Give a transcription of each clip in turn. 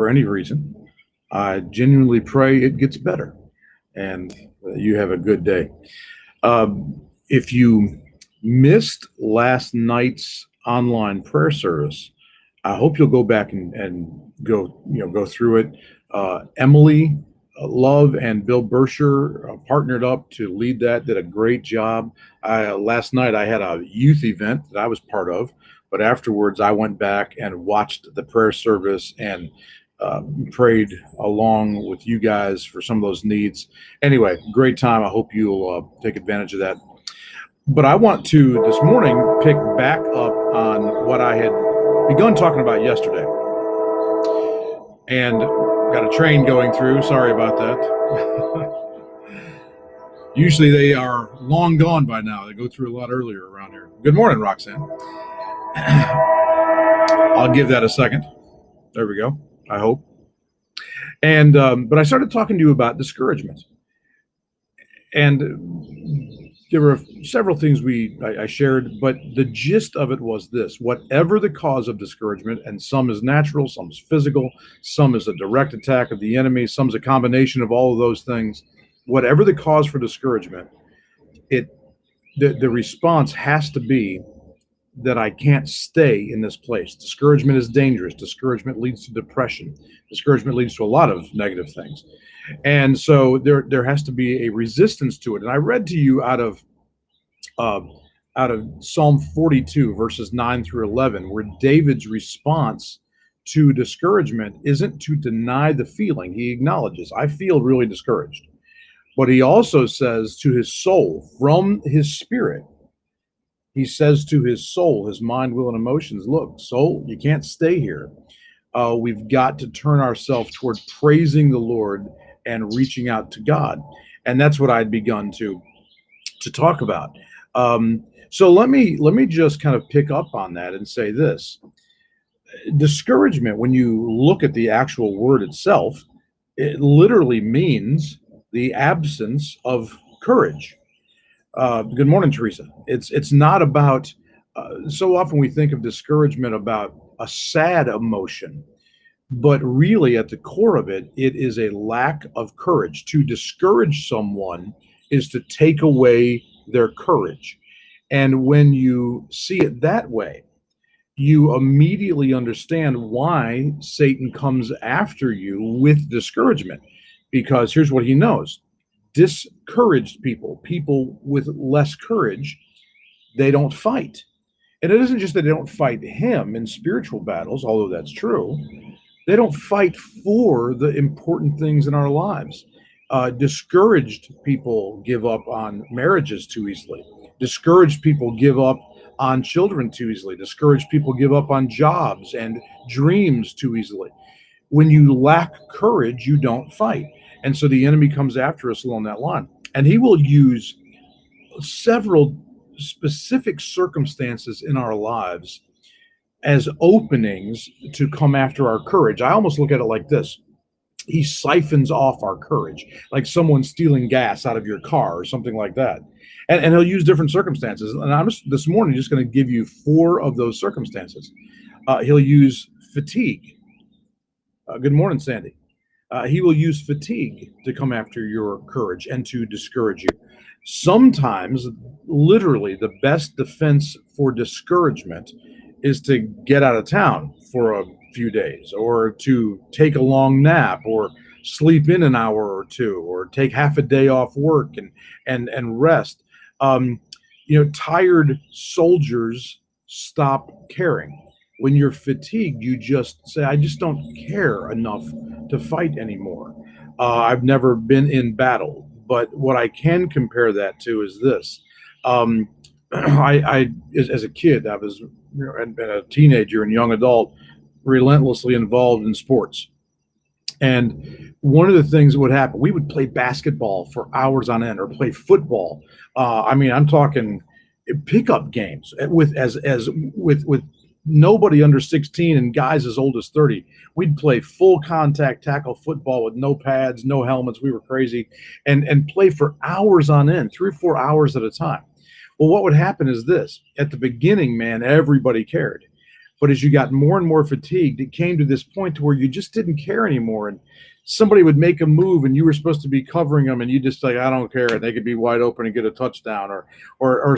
for any reason, I genuinely pray it gets better and you have a good day. If you missed last night's online prayer service, I hope you'll go back and go through it. Emily Love and Bill Bersher partnered up to lead that, did a great job. Last night I had a youth event that I was part of, but afterwards I went back and watched the prayer service and prayed along with you guys for some of those needs. Anyway, great time. I hope you'll take advantage of that. But I want to this morning pick back up on what I had begun talking about yesterday. And got a train going through. Sorry about that. Usually they are long gone by now. They go through a lot earlier around here. Good morning, Roxanne. I'll give that a second. There we go. I hope. And but I started talking to you about discouragement. And there were several things I shared, but the gist of it was this: whatever the cause of discouragement, and some is natural, some is physical, some is a direct attack of the enemy, some is a combination of all of those things. Whatever the cause for discouragement, the response has to be that I can't stay in this place. Discouragement is dangerous. Discouragement leads to depression. Discouragement leads to a lot of negative things. And so there has to be a resistance to it. And I read to you out of Psalm 42, verses 9 through 11, where David's response to discouragement isn't to deny the feeling. He acknowledges, I feel really discouraged. But he also says to his soul, from his spirit, he says to his soul, his mind, will, and emotions, look, soul, you can't stay here. We've got to turn ourselves toward praising the Lord and reaching out to God. And that's what I'd begun to talk about. So let me just kind of pick up on that and say this. Discouragement, when you look at the actual word itself, it literally means the absence of courage. Good morning, Teresa. It's not about, so often we think of discouragement about a sad emotion, but really at the core of it, it is a lack of courage. To discourage someone is to take away their courage. And when you see it that way, you immediately understand why Satan comes after you with discouragement. Because here's what he knows. Discouraged people with less courage, they don't fight. And it isn't just that they don't fight him in spiritual battles, although that's true. They don't fight for the important things in our lives. Discouraged people give up on marriages too easily. Discouraged people give up on children too easily. Discouraged people give up on jobs and dreams too easily. When you lack courage, you don't fight. And so the enemy comes after us along that line. And he will use several specific circumstances in our lives as openings to come after our courage. I almost look at it like this. He siphons off our courage, like someone stealing gas out of your car or something like that. And he'll use different circumstances. And I'm this morning just going to give you 4 of those circumstances. He'll use fatigue. Good morning, Sandy. He will use fatigue to come after your courage and to discourage you. Sometimes, literally, the best defense for discouragement is to get out of town for a few days, or to take a long nap, or sleep in an hour or two, or take half a day off work and rest. Tired soldiers stop caring. When you're fatigued, you just say, I just don't care enough to fight anymore. I've never been in battle, but what I can compare that to is this. As a kid, I was, and a teenager and young adult, relentlessly involved in sports. And one of the things that would happen, we would play basketball for hours on end, or play football. I'm talking pickup games with nobody under 16 and guys as old as 30. We'd play full contact tackle football with no pads, no helmets. We were crazy, and play for hours on end, 3 or 4 hours at a time. Well, what would happen is this: at the beginning, man, everybody cared. But as you got more and more fatigued, it came to this point to where you just didn't care anymore. And somebody would make a move and you were supposed to be covering them and you just like, I don't care. And they could be wide open and get a touchdown or,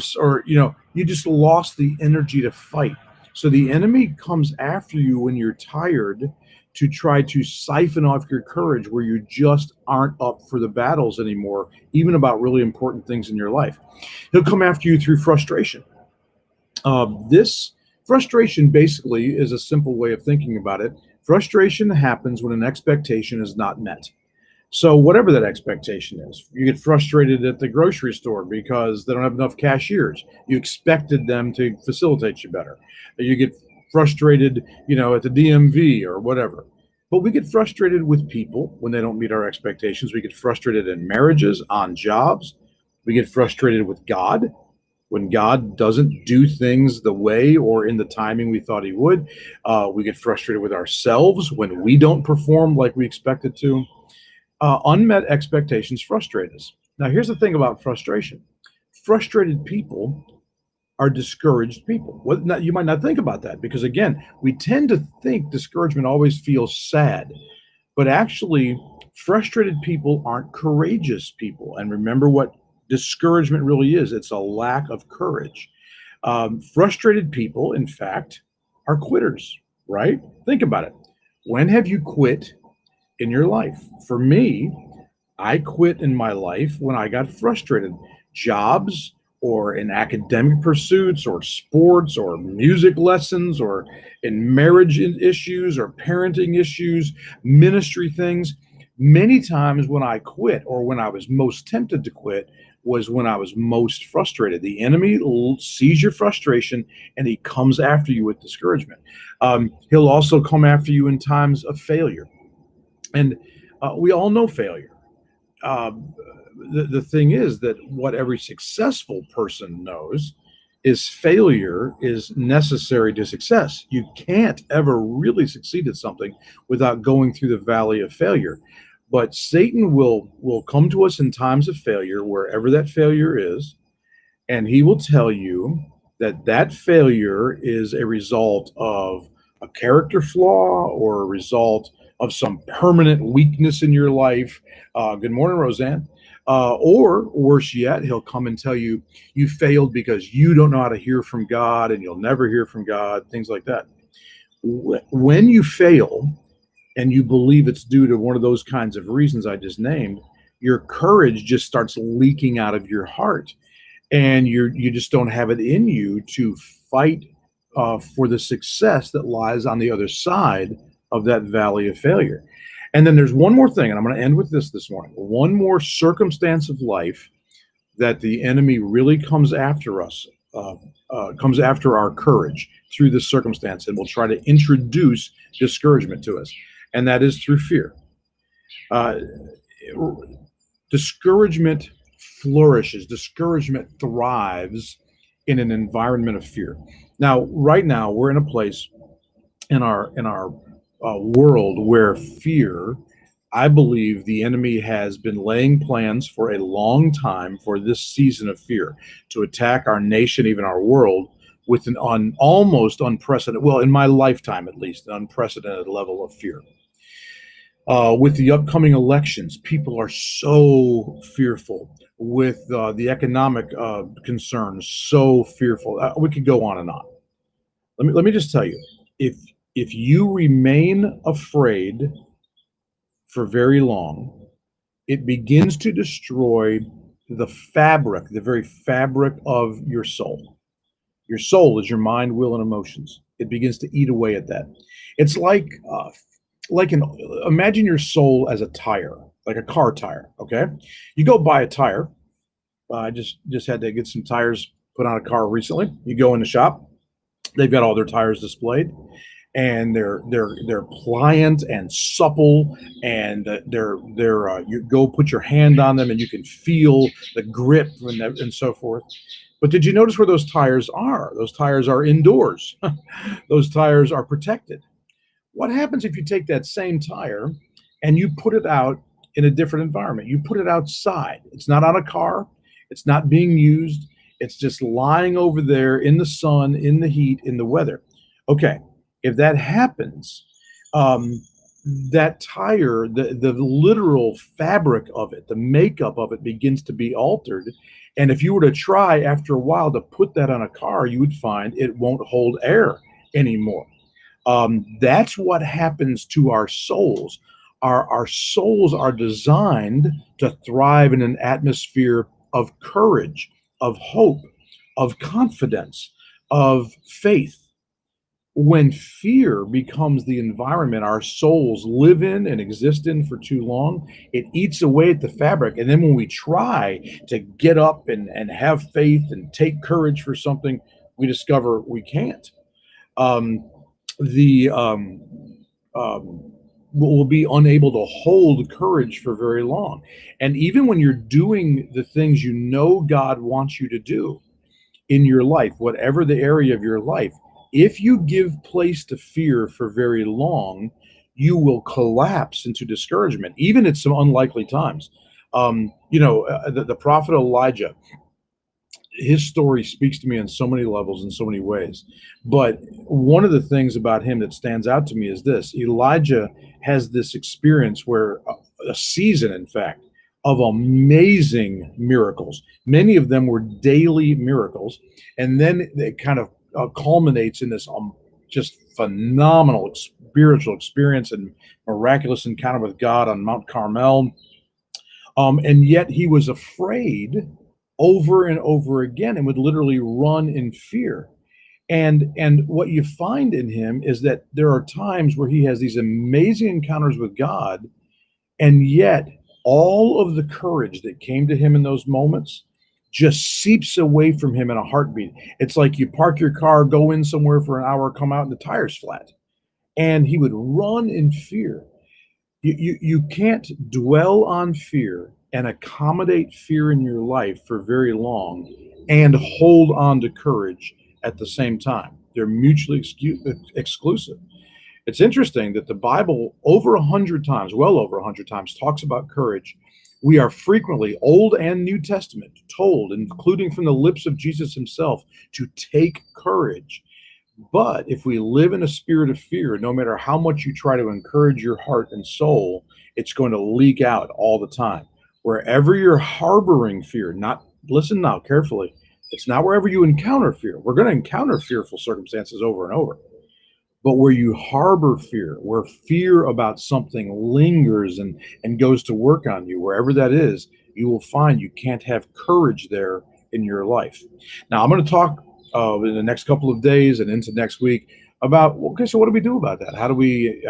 you just lost the energy to fight. So the enemy comes after you when you're tired to try to siphon off your courage where you just aren't up for the battles anymore, even about really important things in your life. He'll come after you through frustration. This frustration basically is a simple way of thinking about it. Frustration happens when an expectation is not met. So whatever that expectation is, you get frustrated at the grocery store because they don't have enough cashiers. You expected them to facilitate you better. You get frustrated, at the DMV or whatever. But we get frustrated with people when they don't meet our expectations. We get frustrated in marriages, on jobs. We get frustrated with God when God doesn't do things the way or in the timing we thought he would. We get frustrated with ourselves when we don't perform like we expected to. Unmet expectations frustrate us. Now, here's the thing about frustration. Frustrated people are discouraged people. You might not think about that because, again, we tend to think discouragement always feels sad. But actually, frustrated people aren't courageous people. And remember what discouragement really is. It's a lack of courage. Frustrated people, in fact, are quitters, right? Think about it. When have you quit in your life? For me, I quit in my life when I got frustrated. Jobs or in academic pursuits or sports or music lessons or in marriage issues or parenting issues, ministry things. Many times when I quit or when I was most tempted to quit was when I was most frustrated. The enemy sees your frustration and he comes after you with discouragement. He'll also come after you in times of failure. And we all know failure. The thing is that what every successful person knows is failure is necessary to success. You can't ever really succeed at something without going through the valley of failure. But Satan will come to us in times of failure, wherever that failure is, and he will tell you that failure is a result of a character flaw or a result of some permanent weakness in your life. Good morning, Roseanne. Or worse yet, he'll come and tell you you failed because you don't know how to hear from God and you'll never hear from God, things like that. When you fail and you believe it's due to one of those kinds of reasons I just named, your courage just starts leaking out of your heart and you just don't have it in you to fight for the success that lies on the other side of that valley of failure. And then there's one more thing, and I'm going to end with this morning. One more circumstance of life that the enemy really comes after us, comes after our courage through this circumstance, and will try to introduce discouragement to us, and that is through fear. Discouragement flourishes. Discouragement thrives in an environment of fear. Now, right now, we're in a place in our world where fear, I believe the enemy has been laying plans for a long time for this season of fear to attack our nation, even our world, with an almost unprecedented, well, in my lifetime at least, an unprecedented level of fear. With the upcoming elections, people are so fearful. With the economic concerns, so fearful. We could go on and on. Let me just tell you, if you remain afraid for very long, it begins to destroy the very fabric of your soul. Your soul is your mind, will, and emotions. It begins to eat away at that. It's imagine your soul as a tire, like a car tire. Okay, you go buy a tire. I just had to get some tires put on a car recently. You go in the shop, they've got all their tires displayed, and they're pliant and supple, and you go put your hand on them and you can feel the grip and so forth. But did you notice where those tires are? Those tires are indoors. Those tires are protected. What happens if you take that same tire and you put it out in a different environment? You put it outside. It's not on a car. It's not being used. It's just lying over there in the sun, in the heat, in the weather. Okay. If that happens, um, that tire, the literal fabric of it, the makeup of it begins to be altered. And if you were to try after a while to put that on a car, you would find it won't hold air anymore. That's what happens to our souls. Our souls are designed to thrive in an atmosphere of courage, of hope, of confidence, of faith. When fear becomes the environment our souls live in and exist in for too long, it eats away at the fabric. And then when we try to get up and have faith and take courage for something, we discover we can't. Um, the will be unable to hold courage for very long. And even when you're doing the things you know God wants you to do in your life, whatever the area of your life, if you give place to fear for very long, you will collapse into discouragement, even at some unlikely times. The prophet Elijah, his story speaks to me on so many levels in so many ways. But one of the things about him that stands out to me is this: Elijah has this experience where a season, in fact, of amazing miracles. Many of them were daily miracles. And then it kind of culminates in this just phenomenal spiritual experience and miraculous encounter with God on Mount Carmel. And yet he was afraid over and over again and would literally run in fear. And what you find in him is that there are times where he has these amazing encounters with God, and yet all of the courage that came to him in those moments just seeps away from him in a heartbeat. It's like you park your car, go in somewhere for an hour, come out and the tire's flat. And he would run in fear. You can't dwell on fear and accommodate fear in your life for very long and hold on to courage at the same time. They're mutually exclusive. It's interesting that the Bible over 100 times, well over 100 times, talks about courage. We are frequently, Old and New Testament, told, including from the lips of Jesus himself, to take courage. But if we live in a spirit of fear, no matter how much you try to encourage your heart and soul, it's going to leak out all the time. Wherever you're harboring fear, not, listen now carefully, it's not wherever you encounter fear. We're going to encounter fearful circumstances over and over. But where you harbor fear, where fear about something lingers and goes to work on you, wherever that is, you will find you can't have courage there in your life. Now, I'm going to talk in the next couple of days and into next week about, okay, so what do we do about that? How do we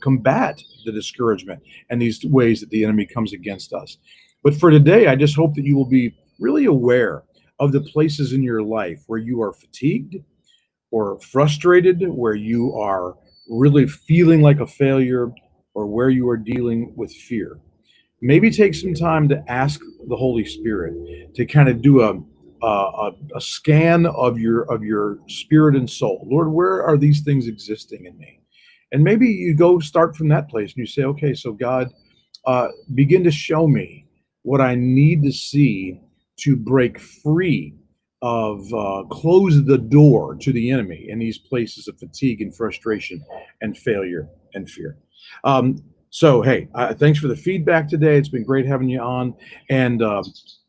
combat the discouragement and these ways that the enemy comes against us? But for today, I just hope that you will be really aware of the places in your life where you are fatigued or frustrated, where you are really feeling like a failure, or where you are dealing with fear. Maybe take some time to ask the Holy Spirit to kind of do a scan of your spirit and soul. Lord, where are these things existing in me? And maybe you go start from that place and you say, okay, so God, begin to show me what I need to see to break free of close the door to the enemy in these places of fatigue and frustration and failure and fear. So, hey, thanks for the feedback today. It's been great having you on. And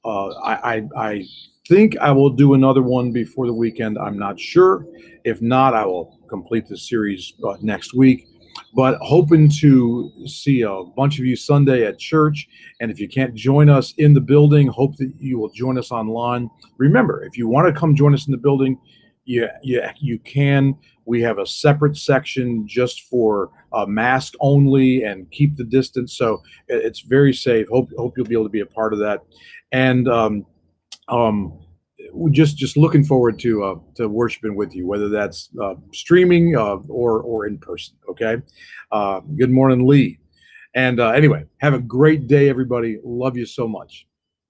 I think I will do another one before the weekend. I'm not sure. If not, I will complete the series next week. But hoping to see a bunch of you Sunday at church. And if you can't join us in the building, hope that you will join us online. Remember, if you want to come join us in the building, you can. We have a separate section just for mask only and keep the distance. So it's very safe. Hope you'll be able to be a part of that. And we're just looking forward to worshiping with you, whether that's streaming or in person. Okay. Good morning, Lee. And anyway, have a great day, everybody. Love you so much.